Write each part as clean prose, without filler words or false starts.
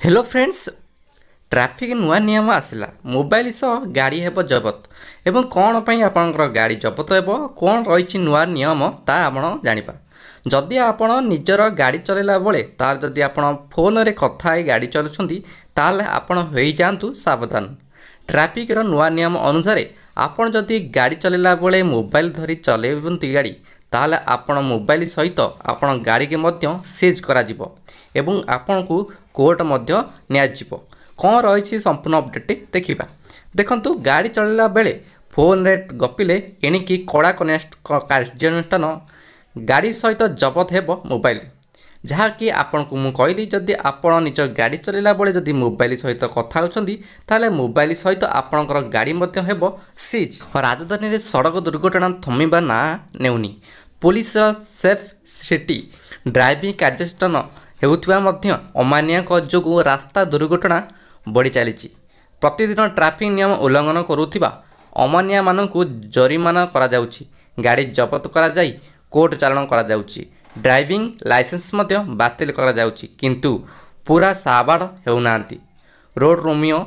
Hello friends traffic नुआ नियम आसला मोबाइल सह गाड़ी हेब जबत एवं कौन पर आपंकर गाड़ी जबत हेब कौन रही नुआ नियम ता आप जानिपा जदि आपण निजर गाड़ी चलैला बेले तार जदि आप फोन रे कथा गाड़ी चलाउछंती ताले आपण होई जांतु सावधान। ट्रैफिक नुआ नियम अनुसार आपण जदि गाड़ी चलैला बेले मोबाइल धरी चलैबंती गाड़ी ताले आपण मोबाइल सहित आपण गाड़ी के मध्य सीज करा जिवो एवं आपण को कोर्ट मध्य नियाजिवो। कौन रही संपूर्ण अपडेट देखा देखंतु गाड़ी चलैला बेले फोन रे गपिले एणिकी कड़ा कार्यानुष्ठान गाड़ी सहित जबत हेब मोबाइल जहाँकि आपण को मु कहली जदि आपण निज गाड़ी चलैला बेले जदि मोबाइल सहित कथा होछंती ताले मोबाइल सहित आपणकर गाड़ी मध्य हेब सीज। राजधानी रे सड़क दुर्घटना थमिबा ना नेउनी पुलिस सेफ सिटी ड्राइविंग कार्यानुष्ठान हेउथिबा मध्य अमानिया जोगु रास्ता दुर्घटना बढ़ी चली। प्रतिदिन ट्रैफिक नियम उल्लंघन करुथिबा अमानिया मानकु जरिमाना करा जाउछि, गाड़ी जब्त करा जाई कोर्ट चालान करा जाउछि, ड्राइविंग लाइसेंस मध्य बातिल करा जाउछि किंतु पूरा साबाड़ हेउनांती। रोड रोमियो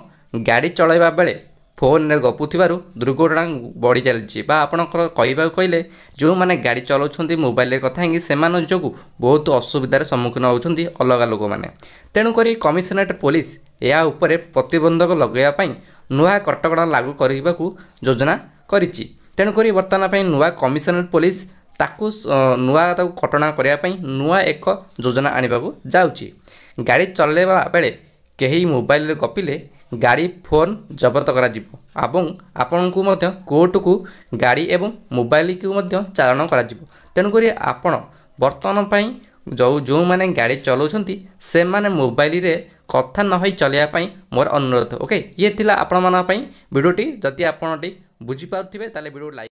गाड़ी चलाइबा बेले फोन रे गपुथिबारु दुर्घटना बढ़ी चली आपणकर कहवा कहले जो मैंने गाड़ी चलाउछंती मोबाइल कथा हिंगी सेमान जोगु बहुत असुविधार सम्मुखीन होउछंती अलग लोक मैंने। तेणुक कमिशनरेट पुलिस या उपरे प्रतिबंधक लगेवा नुआ कटकणा लागू करने योजना करिछि। तेणुक बर्तमान नुआ कमिशनरेट पुलिस ताकू नुआ कटना करने नुआ एक योजना आनिबाकू जाउछि। गाड़ी चलाइबा बेले कहीं मोबाइल गपिले गाड़ी फोन जबत करा जिवो एवं आपन को मध्य कोर्ट को गाड़ी एवं मोबाइल को मध्य चालान करा जिवो। तेणुक आपण बर्तमान पई जो मैंने गाड़ी चलाउछंती से माने मोबाइल रे कथा न होई चलाइबा मोर अनुरोध। ओके ये थिला आपण माना पई वीडियोटी जदि आपण बुझी पाउथिबे ताले वीडियो लाइक